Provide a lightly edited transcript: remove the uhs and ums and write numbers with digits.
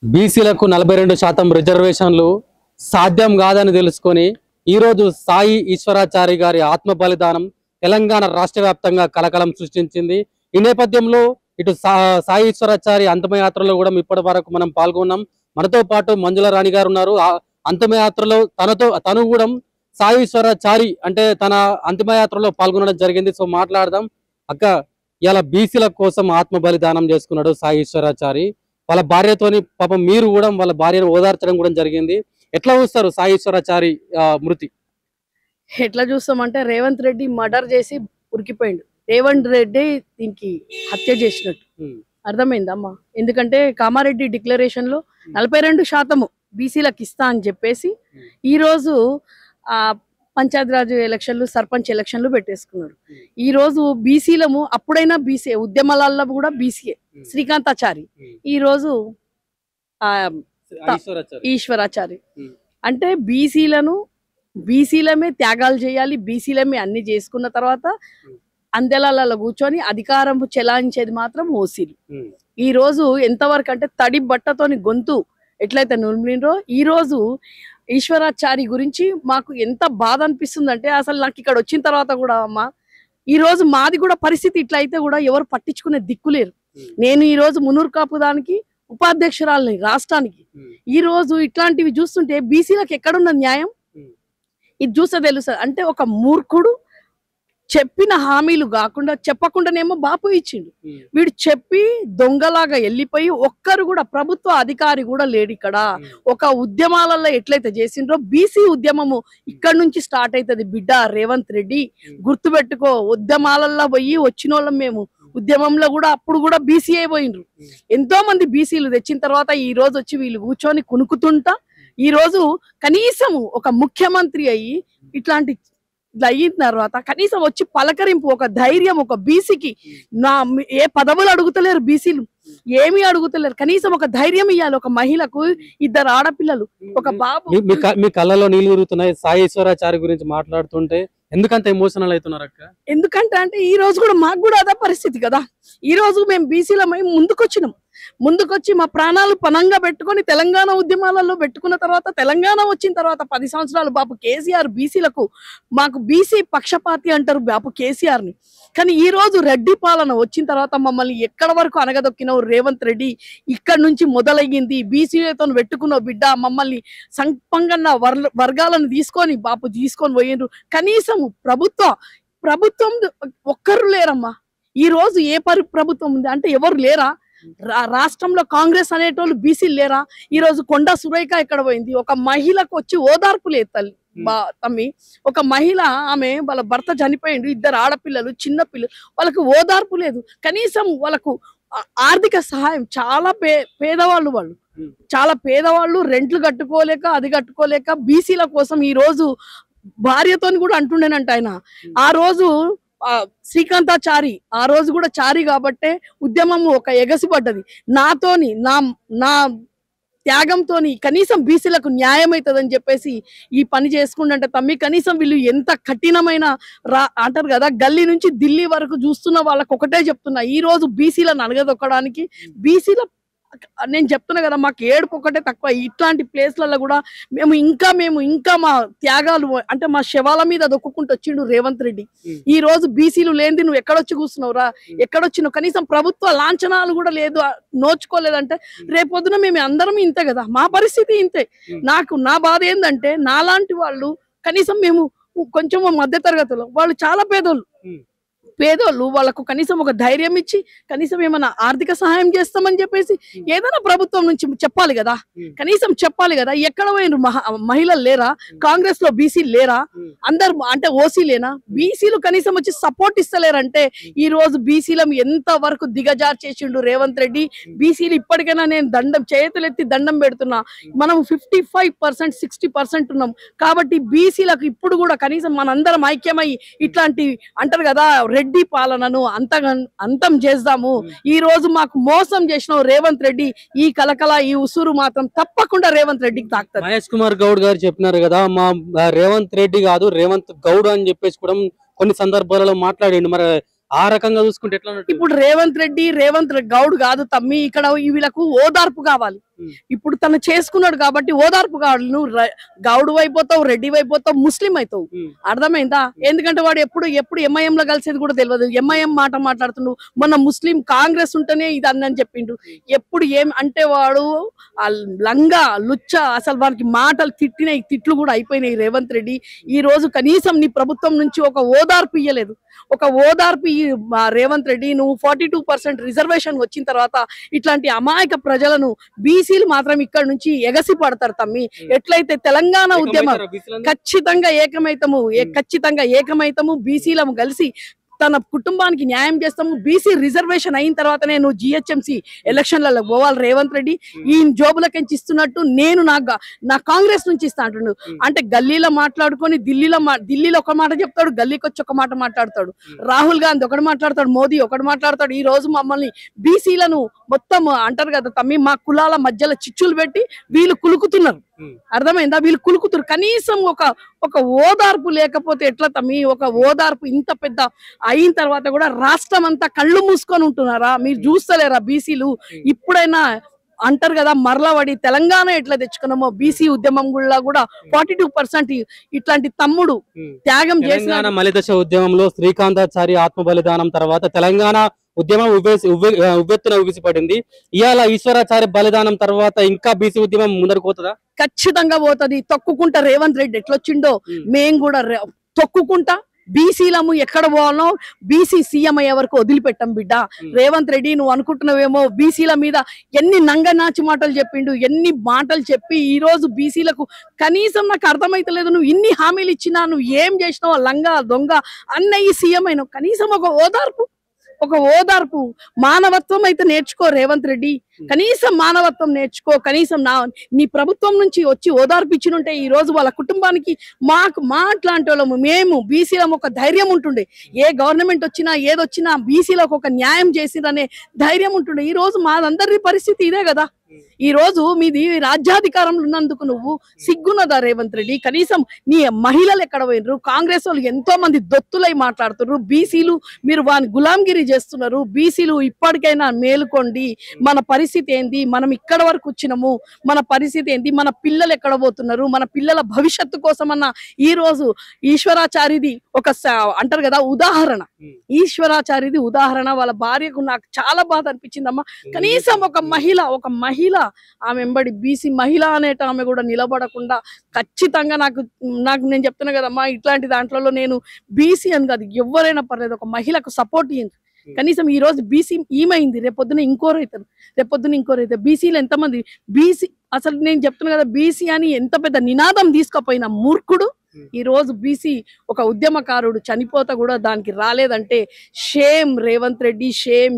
బీసీలకు 42% రిజర్వేషన్లు సాధ్యం కాదని తెలుసుకొని ఈరోజు సాయి ఈశ్వరాచారి గారి ఆత్మ బలిదానం తెలంగాణ రాష్ట్ర వ్యాప్తంగా కలకలం సృష్టించింది. ఈ నేపథ్యంలో ఇటు సాయి ఈశ్వరాచారి అంతిమయాత్రలో కూడా ఇప్పటి వరకు మనం పాల్గొన్నాం. మనతో పాటు మంజుల రాణి గారు ఉన్నారు. అంతిమయాత్రలో తను కూడా సాయి ఈశ్వరాచారి అంటే తన అంతిమయాత్రలో పాల్గొనడం జరిగింది. సో మాట్లాడదాం. అక్క, ఇలా బీసీల కోసం ఆత్మ బలిదానం చేసుకున్నాడు సాయి ఈశ్వరాచారి. వాళ్ళ భార్యతోని పాపం మీరు కూడా వాళ్ళ భార్యను ఓదార్చడం కూడా జరిగింది. ఎట్లా చూస్తారు సాయి ఈశ్వరాచారి మృతి? ఎట్లా చూస్తామంటే రేవంత్ రెడ్డి మర్డర్ చేసి ఉరికిపోయిండు. రేవంత్ రెడ్డి దీనికి హత్య చేసినట్టు అర్థమైందమ్మా. ఎందుకంటే కామారెడ్డి డిక్లరేషన్ లో 42% బీసీలకు ఇస్తా అని చెప్పేసి ఈ రోజు ఆ పంచాయతీరాజ్ ఎలక్షన్లు, సర్పంచ్ ఎలక్షన్లు పెట్టేసుకున్నాడు. ఈ రోజు బీసీలము అప్పుడైనా బీసీ ఉద్యమాలలో కూడా బీసీఏ శ్రీకాంతాచారి, ఈ రోజు ఈశ్వరాచారి. అంటే బీసీలమే త్యాగాలు చేయాలి, బీసీలమే అన్ని చేసుకున్న తర్వాత అందెలలో కూర్చొని అధికారం చెలాయించేది మాత్రం ఓసీలు. ఈ రోజు ఎంతవరకు అంటే తడి బట్టతోని గొంతు ఎట్లయితే నులిమినో ఈ రోజు ఈశ్వరాచారి గురించి మాకు ఎంత బాధ అనిపిస్తుంది అంటే, అసలు నాకు ఇక్కడ వచ్చిన తర్వాత కూడా అమ్మా ఈ రోజు మాది కూడా పరిస్థితి ఇట్లా అయితే కూడా ఎవరు పట్టించుకునే దిక్కులేరు. నేను ఈ రోజు మునూరు కాపు దానికి ఉపాధ్యక్షురాలని రాష్ట్రానికి. ఈ రోజు ఇట్లాంటివి చూస్తుంటే బీసీలకు ఎక్కడున్న న్యాయం ఇది చూస్తే తెలుస్తుంది. అంటే ఒక మూర్ఖుడు చెప్పిన హామీలు కాకుండా చెప్పకుండానేమో బాపు ఇచ్చిండు. వీడు చెప్పి దొంగలాగా వెళ్ళిపోయి ఒక్కరు కూడా ప్రభుత్వ అధికారి కూడా లేడు ఇక్కడ. ఒక ఉద్యమాలలో ఎట్లయితే చేసిండ్రో బీసీ ఉద్యమము ఇక్కడ నుంచి స్టార్ట్ అవుతుంది బిడ్డ రేవంత్ రెడ్డి, గుర్తుపెట్టుకో. ఉద్యమాలలో పోయి వచ్చిన వాళ్ళం మేము. ఉద్యమంలో కూడా అప్పుడు కూడా బీసీ అయిపోయిండ్రు. ఎంతో మంది బీసీలు తెచ్చిన తర్వాత ఈ రోజు వచ్చి వీళ్ళు కూర్చొని కునుకుతుంటా ఈ రోజు కనీసం ఒక ముఖ్యమంత్రి అయ్యి ఇట్లాంటి అయిన తర్వాత కనీసం వచ్చి పలకరింపు, ఒక ధైర్యం ఒక బీసీకి. ఏ పదవులు అడుగుతలేరు బీసీలు, ఏమీ అడుగుతలేరు. కనీసం ఒక ధైర్యం ఇవ్వాలి. ఒక మహిళకు 2 ఆడపిల్లలు, ఒక బాబు. మీ కళ్ళలో నీళ్లు తిరుగుతున్నాయి సాయి ఈశ్వరాచారి గురించి మాట్లాడుతుంటే. ఎందుకంత ఎమోషనల్ అవుతున్నారు అక్క? ఎందుకంటే అంటే ఈ రోజు కూడా మాకు కూడా అదే పరిస్థితి కదా. ఈ రోజు మేము బీసీలమై ముందుకొచ్చి మా ప్రాణాలు పనంగా పెట్టుకొని తెలంగాణ ఉద్యమాలలో పెట్టుకున్న తర్వాత తెలంగాణ వచ్చిన తర్వాత 10 సంవత్సరాలు బాపు కేసీఆర్ బీసీలకు మాకు బీసీ పక్షపాతి అంటారు బాపు కేసీఆర్ ని. కానీ ఈ రోజు రెడ్డి పాలన వచ్చిన తర్వాత మమ్మల్ని ఎక్కడ వరకు అనగదొక్కినావు రేవంత్ రెడ్డి. ఇక్కడ నుంచి మొదలయ్యింది బీసీలతో పెట్టుకున్నావు బిడ్డ. మమ్మల్ని సంపంగన్న వర్గాలను తీసుకొని పోయిండ్రు. కనీసం ప్రభుత్వం ఒక్కరు లేరమ్మా. ఈ రోజు ఏ ప్రభుత్వం ఉంది అంటే ఎవరు లేరా? రాష్ట్రంలో కాంగ్రెస్ అనేటోళ్ళు బీసీలు లేరా? ఈ రోజు కొండా సురేఖ ఎక్కడ పోయింది? ఒక మహిళకు వచ్చి ఓదార్పు లేదు తమ్మి. ఒక మహిళ, ఆమె వాళ్ళ భర్త చనిపోయిండు, 2 ఆడపిల్లలు, చిన్న పిల్లలు, వాళ్ళకు ఓదార్పు లేదు. కనీసం వాళ్ళకు ఆర్థిక సహాయం. చాలా పేదవాళ్ళు, వాళ్ళు చాలా పేదవాళ్ళు, రెంట్లు కట్టుకోలేక అది కట్టుకోలేక బీసీల కోసం ఈ రోజు భార్యతోని కూడా అంటుండేనంట ఆయన. ఆ రోజు శ్రీకాంతాచారి ఆ రోజు కూడా చారి కాబట్టే ఉద్యమం ఒక ఎగసిపడ్డది. నా త్యాగంతో కనీసం బీసీలకు న్యాయం అవుతుందని చెప్పేసి ఈ పని చేసుకుంటే తమ్మి. కనీసం వీళ్ళు ఎంత కఠినమైన అంటారు కదా, గల్లీ నుంచి ఢిల్లీ వరకు చూస్తున్న వాళ్ళకు ఒకటే చెప్తున్నా, ఈ రోజు బీసీలను అణగదొక్కడానికి బీసీల నేను చెప్తున్నా కదా, మాకు ఏడుపు ఒకటే తక్కువ. ఇట్లాంటి ప్లేస్లలో కూడా మేము ఇంకా మా త్యాగాలు అంటే మా శవాల మీద దొక్కుంటూ వచ్చిండు రేవంత్ రెడ్డి. ఈ రోజు బీసీలు లేనిది నువ్వు ఎక్కడొచ్చి కూర్చున్నావురా, ఎక్కడొచ్చినావు? కనీసం ప్రభుత్వ లాంఛనాలు కూడా లేదు, నోచుకోలేదంటే రేపొద్దున మేము అందరం ఇంతే కదా. మా పరిస్థితి ఇంతే. నా బాధ ఏంటంటే నాలాంటి వాళ్ళు కనీసం మేము కొంచెం మధ్య తరగతులు, వాళ్ళు చాలా పేదోళ్ళు వాళ్ళకు కనీసం ఒక ధైర్యం ఇచ్చి కనీసం ఏమైనా ఆర్థిక సహాయం చేస్తామని చెప్పేసి ఏదైనా ప్రభుత్వం నుంచి చెప్పాలి కదా, కనీసం చెప్పాలి కదా. ఎక్కడ పోయిన మహిళలు లేరా? కాంగ్రెస్ లో బీసీలు లేరా? అందరు అంటే ఓసీ లేనా? బీసీలు కనీసం వచ్చి సపోర్ట్ ఇస్తలేరంటే ఈ రోజు బీసీలం ఎంత వరకు దిగజార్ చేసిండు రేవంత్ రెడ్డి. బీసీలు ఇప్పటికైనా నేను చేతులెత్తి దండం పెడుతున్నా. మనం 55% 60% ఉన్నాం కాబట్టి బీసీలకు ఇప్పుడు కూడా కనీసం మనందరం ఐక్యమై ఇట్లాంటి అంటారు కదా రెడ్డి పాలనను అంతం చేద్దాము. ఈ రోజు మాకు మోసం చేసిన రేవంత్ రెడ్డి ఈ కలకల ఈ ఉసురు మాత్రం తప్పకుండా రేవంత్ రెడ్డికి తాకుతుంది. మహేష్ కుమార్ గౌడ్ గారు చెప్పినారు కదా, మా రేవంత్ రెడ్డి కాదు రేవంత్ గౌడ్ అని చెప్పేసి కూడా కొన్ని సందర్భాలలో మాట్లాడిండు. మరి ఆ రకంగా చూసుకుంటే ఎట్లా? ఇప్పుడు రేవంత్ గౌడ్ కాదు తమ్మి, ఇక్కడ వీళ్ళకు ఓదార్పు కావాలి. ఇప్పుడు తను చేసుకున్నాడు కాబట్టి ఓదార్పు కావాలి. నువ్వు గౌడు అయిపోతావు, రెడ్డి అయిపోతావు, ముస్లిం అవుతావు. అర్థమైందా? ఎందుకంటే వాడు ఎప్పుడు ఎంఐఎం లో కలిసేది కూడా తెలియదు. ఎంఐఎం మాట మాట్లాడుతుండు. మొన్న ముస్లిం కాంగ్రెస్ ఉంటేనే ఇది అని చెప్పిండు. ఎప్పుడు ఏం అంటే వాడు ఆ లంగా లుచ్చ, అసలు వానికి మాటలు తిట్లు కూడా అయిపోయినాయి. రేవంత్ రెడ్డి ఈ రోజు కనీసం నీ ప్రభుత్వం నుంచి ఒక ఓదార్పు ఇయ్యలేదు. ఒక ఓదార్పు రేవంత్ రెడ్డి, నువ్వు 42% రిజర్వేషన్ వచ్చిన తర్వాత ఇట్లాంటి అమాయక ప్రజలను బీసీలు మాత్రం ఇక్కడ నుంచి ఎగసి పడతారు తమ్మి. ఎట్లయితే తెలంగాణ ఉద్యమం ఖచ్చితంగా ఏకమైతము బీసీలము కలిసి తన కుటుంబానికి న్యాయం చేస్తాము. బీసీ రిజర్వేషన్ అయిన తర్వాతనే నువ్వు జిహెచ్ఎంసీ ఎలక్షన్లలో పోవాలి. రేవంత్ రెడ్డి ఈ జోబులకించి ఇస్తున్నట్టు నేను నా కాంగ్రెస్ నుంచి ఇస్తా అంటుండు. అంటే గల్లీలో మాట్లాడుకొని ఢిల్లీలో ఒక మాట చెప్తాడు, గల్లీకి వచ్చి ఒక మాట మాట్లాడతాడు. రాహుల్ గాంధీ ఒకటి మాట్లాడతాడు, మోదీ ఒకటి మాట్లాడతాడు. ఈ రోజు మమ్మల్ని బీసీలను మొత్తం అంటారు కదా తమ్మి, మా కులాల మధ్యలో చిచ్చులు పెట్టి వీళ్ళు కులుకుతున్నారు. అర్థమైందా? వీళ్ళు కులుకుతున్నారు. కనీసం ఒక ఓదార్పు లేకపోతే ఎట్లా తమ్మి? ఒక ఓదార్పు ఇంత పెద్ద అయిన తర్వాత కూడా రాష్ట్రం అంతా కళ్ళు మూసుకొని ఉంటున్నారా? మీరు చూస్తలేరా? బీసీలు ఇప్పుడైనా అంటారు కదా, మరలబడి తెలంగాణ ఎట్లా తెచ్చుకున్నామో బీసీ ఉద్యమం కూడా 42% ఇట్లాంటి తమ్ముడు త్యాగం చేసిన మలిదశ ఉద్యమంలో శ్రీకాంతాచారి ఆత్మ బలిదానం తర్వాత తెలంగాణ ఉద్యమం ఉవ్వెత్తున ఉగిసిపడింది. ఇవాళ ఈశ్వరాచారి బలిదానం తర్వాత ఇంకా బీసీ ఉద్యమం ముందరకు పోతుందా? ఖచ్చితంగా పోతుంది. తొక్కుకుంటా రేవంత్ రెడ్డి ఎట్లొచ్చిండో మేము కూడా తొక్కుకుంటా. బీసీలము ఎక్కడ పోవాలో బీసీ సీఎం అయ్యే వరకు వదిలిపెట్టాం బిడ్డ. రేవంత్ రెడ్డి నువ్వు అనుకుంటున్నావేమో బీసీల మీద ఎన్ని నంగనాచి మాటలు చెప్పిండు, ఎన్ని మాటలు చెప్పి ఈ రోజు బీసీలకు కనీసం నాకు అర్థమైతలేదు. నువ్వు ఇన్ని హామీలు ఇచ్చినా నువ్వు ఏం చేసినావు? లంగా దొంగ అన్నయ్య సీఎం అయినావు. కనీసం ఒక ఓదార్పు మానవత్వం అయితే నేర్చుకో రేవంత్ రెడ్డి. కనీసం మానవత్వం నేర్చుకో. కనీసం నీ ప్రభుత్వం నుంచి వచ్చి ఓదార్పు ఇచ్చినుంటే ఈ రోజు వాళ్ళ కుటుంబానికి మా అట్లాంటి వాళ్ళము మేము బీసీలకు ఒక ధైర్యం ఉంటుండే. ఏ గవర్నమెంట్ వచ్చినా ఏదొచ్చినా బీసీలకు ఒక న్యాయం చేసిరనే ధైర్యం ఉంటుండే. ఈ రోజు మాదందరి పరిస్థితి ఇదే కదా. ఈ రోజు మీది రాజ్యాధికారంలో ఉన్నందుకు నువ్వు సిగ్గున్నదా రేవంత్ రెడ్డి? కనీసం నీ మహిళలు ఎక్కడ పోయినరు? కాంగ్రెస్ వాళ్ళు ఎంతో మంది దొత్తులై మాట్లాడుతున్నారు. బీసీలు మీరు వాని గులాంగిరి చేస్తున్నారు. బీసీలు ఇప్పటికైనా మేలుకోండి. మన పరిస్థితి ఏంది? మనం ఇక్కడ వరకు వచ్చినాము. మన పరిస్థితి ఏంది? మన పిల్లలు ఎక్కడ పోతున్నారు? మన పిల్లల భవిష్యత్తు కోసమన్నా ఈ రోజు ఈశ్వరాచారిది అంటారు కదా ఉదాహరణ. ఈశ్వరాచారిది ఉదాహరణ. వాళ్ళ భార్యకు నాకు చాలా బాధ అనిపించిందమ్మా. కనీసం ఒక మహిళ ఆమె వెంబడి బీసీ మహిళ అనేట ఆమె కూడా నిలబడకుండా ఖచ్చితంగా నాకు నేను చెప్తున్నా కదమ్మా, ఇట్లాంటి దాంట్లో నేను బీసీ అని కాదు, ఎవరైనా పర్లేదు ఒక మహిళకు సపోర్ట్ ఇయ్యండి. కనీసం ఈ రోజు బీసీ ఈమైంది, రేపొద్దున ఇంకోరైతారు. బీసీలు ఎంతమంది బీసీ అసలు నేను చెప్తున్నా కదా, బీసీ అని ఎంత పెద్ద నినాదం తీసుకుపోయిన మూర్ఖుడు ఈ రోజు బీసీ ఒక ఉద్యమకారుడు చనిపోతా కూడా దానికి రాలేదంటే షేమ్ రేవంత్ రెడ్డి, షేమ్.